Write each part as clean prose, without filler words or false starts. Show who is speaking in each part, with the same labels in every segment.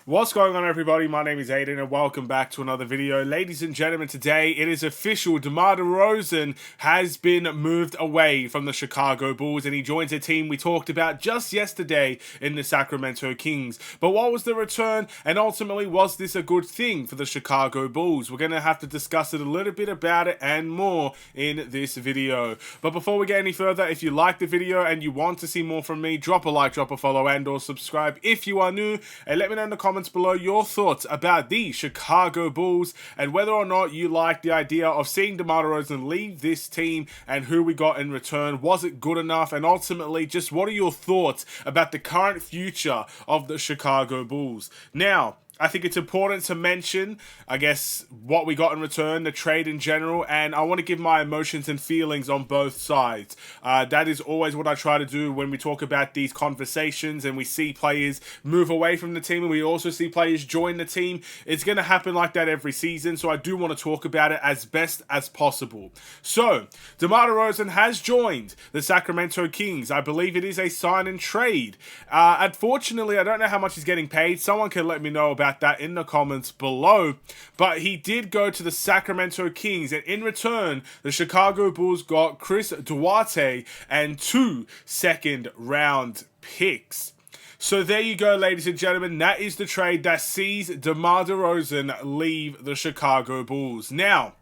Speaker 1: What's going on, everybody? My name is Aiden and welcome back to another video. Ladies and gentlemen, today it is official. DeMar DeRozan has been moved away from the Chicago Bulls and he joins a team we talked about just yesterday in the Sacramento Kings. But what was the return, and ultimately was this a good thing for the Chicago Bulls? We're going to have to discuss it a little bit about it and more in this video. But before we get any further, if you like the video and you want to see more from me, drop a like, drop a follow, and or subscribe if you are new, and let me know in the comments below your thoughts about the Chicago Bulls and whether or not you like the idea of seeing DeMar DeRozan leave this team and who we got in return. Was it good enough? And ultimately, just what are your thoughts about the current future of the Chicago Bulls? Now, I think it's important to mention, I guess, what we got in return, the trade in general, and I want to give my emotions and feelings on both sides. That is always what I try to do when we talk about these conversations and we see players move away from the team and we also see players join the team. It's going to happen like that every season, so I do want to talk about it as best as possible. So, DeMar DeRozan has joined the Sacramento Kings. I believe it is a sign and trade. Unfortunately, I don't know how much he's getting paid. Someone can let me know about that in the comments below, but he did go to the Sacramento Kings, and in return the Chicago Bulls got Chris Duarte and 2 second-round picks. So there you go, ladies and gentlemen. That is the trade that sees DeMar DeRozan leave the Chicago Bulls. Now,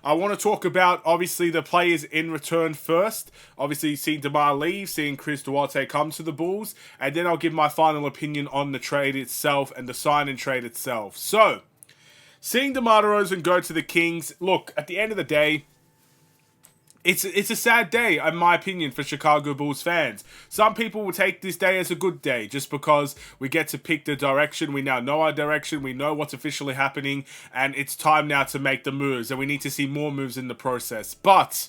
Speaker 1: I want to talk about, obviously, the players in return first. Obviously, seeing DeMar leave, seeing Chris Duarte come to the Bulls. And then I'll give my final opinion on the trade itself and the sign-in trade itself. So, seeing DeMar DeRozan go to the Kings, look, at the end of the day, it's a sad day, in my opinion, for Chicago Bulls fans. Some people will take this day as a good day just because we get to pick the direction. We now know our direction. We know what's officially happening. And it's time now to make the moves. And we need to see more moves in the process. But,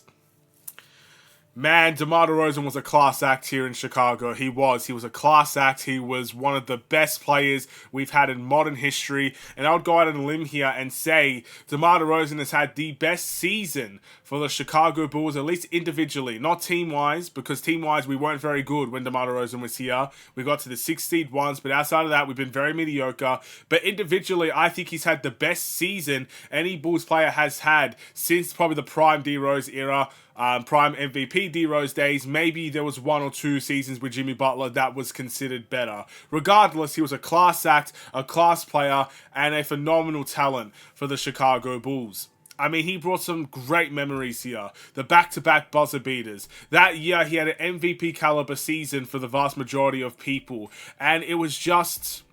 Speaker 1: man, DeMar DeRozan was a class act here in Chicago. He was a class act. He was one of the best players we've had in modern history. And I would go out on a limb here and say DeMar DeRozan has had the best season for the Chicago Bulls, at least individually, not team-wise, because team-wise we weren't very good when DeMar DeRozan was here. We got to the 6th seed once, but outside of that, we've been very mediocre. But individually, I think he's had the best season any Bulls player has had since probably the prime D-Rose era. Prime MVP D-Rose days. Maybe there was 1 or 2 seasons with Jimmy Butler that was considered better. Regardless, he was a class act, a class player, and a phenomenal talent for the Chicago Bulls. I mean, he brought some great memories here. The back-to-back buzzer beaters. That year, he had an MVP caliber season for the vast majority of people. And it was just...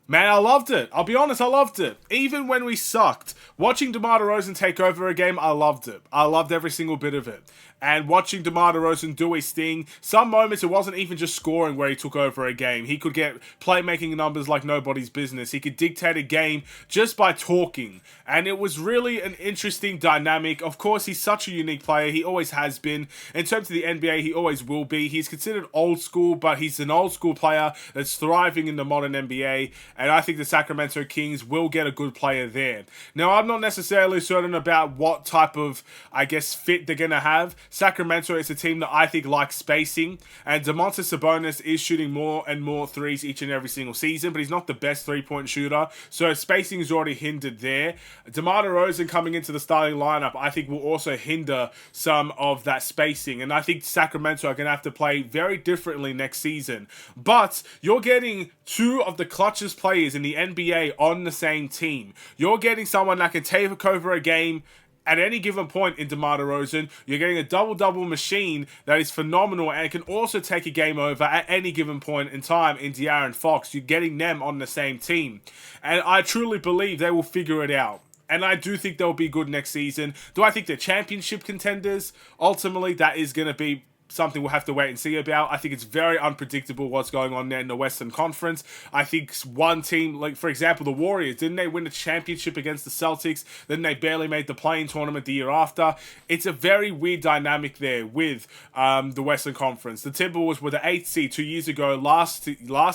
Speaker 1: man, I loved it. I'll be honest, I loved it. Even when we sucked, watching DeMar DeRozan take over a game, I loved it. I loved every single bit of it. And watching DeMar DeRozan do his thing, some moments it wasn't even just scoring where he took over a game. He could get playmaking numbers like nobody's business. He could dictate a game just by talking. And it was really an interesting dynamic. Of course, he's such a unique player. He always has been. In terms of the NBA, he always will be. He's considered old school, but he's an old school player that's thriving in the modern NBA. And I think the Sacramento Kings will get a good player there. Now, I'm not necessarily certain about what type of, I guess, fit they're going to have. Sacramento is a team that I think likes spacing, and Domantas Sabonis is shooting more and more threes each and every single season, but he's not the best three-point shooter, so spacing is already hindered there. DeMar DeRozan coming into the starting lineup, I think, will also hinder some of that spacing, and I think Sacramento are going to have to play very differently next season. But you're getting 2 of the clutchest players in the NBA on the same team. You're getting someone that can take over a game at any given point in DeMar DeRozan. You're getting a double-double machine that is phenomenal and can also take a game over at any given point in time in De'Aaron Fox. You're getting them on the same team. And I truly believe they will figure it out. And I do think they'll be good next season. Do I think they're championship contenders? Ultimately, that is going to be something we'll have to wait and see about. I think it's very unpredictable what's going on there in the Western Conference. I think one team, like for example the Warriors, didn't they win a championship against the Celtics? Then they barely made the play-in tournament the year after. It's a very weird dynamic there with the Western Conference. The Timberwolves were the 8th seed 2 years ago. Last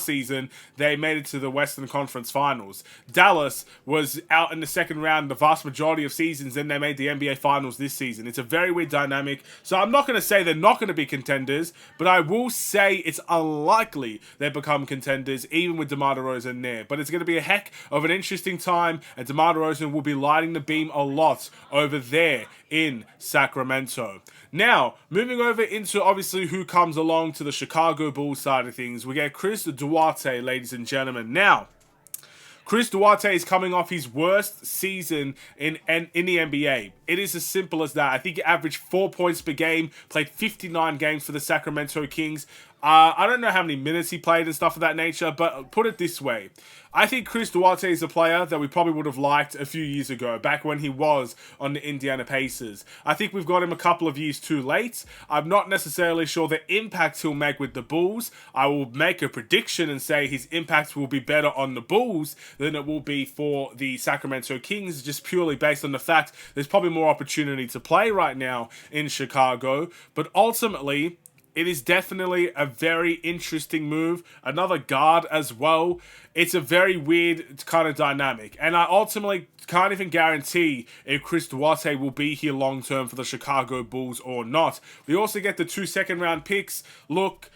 Speaker 1: season, they made it to the Western Conference Finals. Dallas was out in the second round the vast majority of seasons, then they made the NBA Finals this season. It's a very weird dynamic. So I'm not going to say they're not going to be be contenders, but I will say it's unlikely they become contenders, even with DeMar DeRozan there. But it's going to be a heck of an interesting time, and DeMar DeRozan will be lighting the beam a lot over there in Sacramento. Now, moving over into obviously who comes along to the Chicago Bulls side of things, we get Chris Duarte, ladies and gentlemen. Now, Chris Duarte is coming off his worst season in the NBA. It is as simple as that. I think he averaged 4 points per game, played 59 games for the Sacramento Kings. I don't know how many minutes he played and stuff of that nature, but put it this way. I think Chris Duarte is a player that we probably would have liked a few years ago, back when he was on the Indiana Pacers. I think we've got him a couple of years too late. I'm not necessarily sure the impact he'll make with the Bulls. I will make a prediction and say his impact will be better on the Bulls than it will be for the Sacramento Kings, just purely based on the fact there's probably more opportunity to play right now in Chicago. But ultimately, it is definitely a very interesting move. Another guard as well. It's a very weird kind of dynamic. And I ultimately can't even guarantee if Chris Duarte will be here long term for the Chicago Bulls or not. We also get the 2 second-round picks. Look,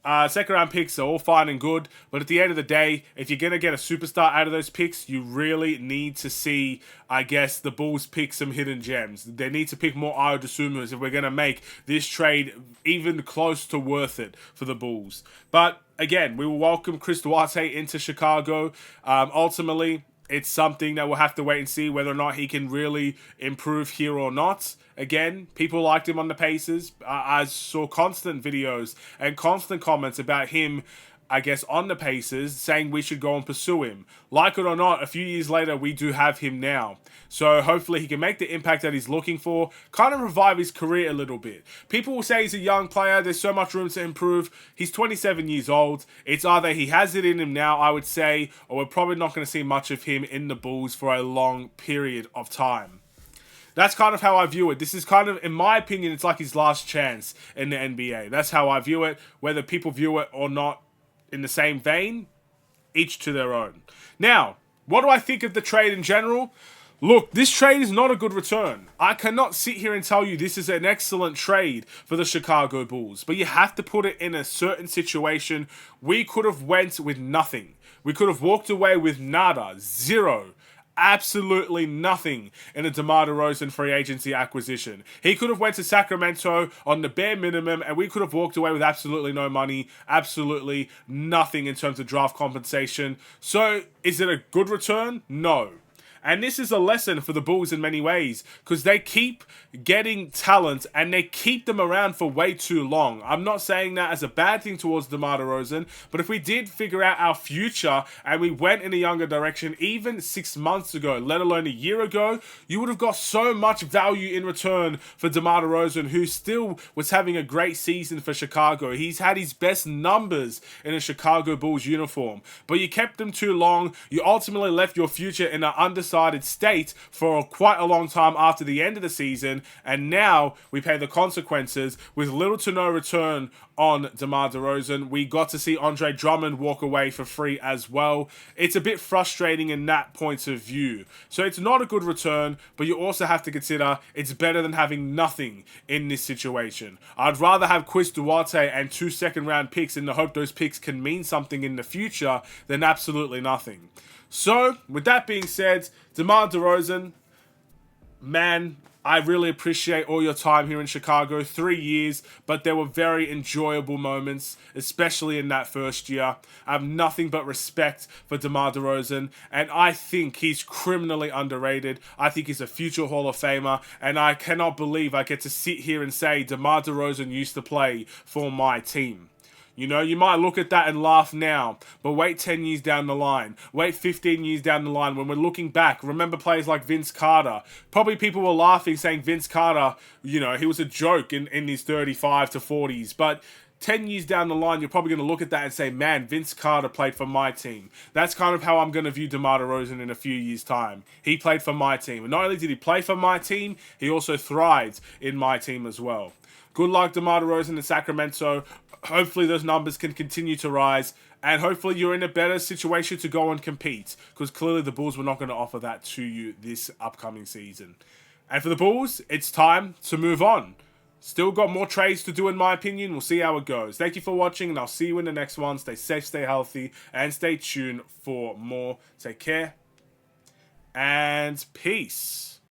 Speaker 1: second-round picks are all fine and good, but at the end of the day, if you're going to get a superstar out of those picks, you really need to see, I guess, the Bulls pick some hidden gems. They need to pick more Ayo Dosunmus if we're going to make this trade even close to worth it for the Bulls. But again, we will welcome Chris Duarte into Chicago. Ultimately, it's something that we'll have to wait and see whether or not he can really improve here or not. Again, people liked him on the Pacers. I saw constant videos and constant comments about him, I guess, on the Pacers, saying we should go and pursue him. Like it or not, a few years later, we do have him now. So hopefully he can make the impact that he's looking for, kind of revive his career a little bit. People will say he's a young player, there's so much room to improve. He's 27 years old. It's either he has it in him now, I would say, or we're probably not going to see much of him in the Bulls for a long period of time. That's kind of how I view it. This is kind of, in my opinion, it's like his last chance in the NBA. That's how I view it. Whether people view it or not in the same vein, each to their own. Now, what do I think of the trade in general? Look, this trade is not a good return. I cannot sit here and tell you this is an excellent trade for the Chicago Bulls, but you have to put it in a certain situation. We could have went with nothing. We could have walked away with nada, zero. Absolutely nothing in a DeMar DeRozan free agency acquisition. He could have went to Sacramento on the bare minimum and we could have walked away with absolutely no money, absolutely nothing in terms of draft compensation. So, is it a good return? No. And this is a lesson for the Bulls in many ways, because they keep getting talent and they keep them around for way too long. I'm not saying that as a bad thing towards DeMar DeRozan, but if we did figure out our future and we went in a younger direction even 6 months ago, let alone a year ago, you would have got so much value in return for DeMar DeRozan, who still was having a great season for Chicago. He's had his best numbers in a Chicago Bulls uniform, but you kept him too long. You ultimately left your future in an undecided state for quite a long time after the end of the season, and now we pay the consequences with little to no return on DeMar DeRozan. We got to see Andre Drummond walk away for free as well. It's a bit frustrating in that point of view. So it's not a good return, but you also have to consider it's better than having nothing in this situation. I'd rather have Chris Duarte and 2 second-round picks in the hope those picks can mean something in the future than absolutely nothing. So, with that being said, DeMar DeRozan, man, I really appreciate all your time here in Chicago. 3 years, but there were very enjoyable moments, especially in that first year. I have nothing but respect for DeMar DeRozan, and I think he's criminally underrated. I think he's a future Hall of Famer, and I cannot believe I get to sit here and say DeMar DeRozan used to play for my team. You know, you might look at that and laugh now, but wait 10 years down the line, wait 15 years down the line, when we're looking back, remember players like Vince Carter. Probably people were laughing saying Vince Carter, you know, he was a joke in his 35 to 40s, but 10 years down the line, you're probably going to look at that and say, man, Vince Carter played for my team. That's kind of how I'm going to view DeMar DeRozan in a few years' time. He played for my team. And not only did he play for my team, he also thrived in my team as well. Good luck, DeMar DeRozan in Sacramento. Hopefully those numbers can continue to rise, and hopefully you're in a better situation to go and compete, because clearly the Bulls were not going to offer that to you this upcoming season. And for the Bulls, it's time to move on. Still got more trades to do in my opinion. We'll see how it goes. Thank you for watching, and I'll see you in the next one. Stay safe, stay healthy, and stay tuned for more. Take care, and peace.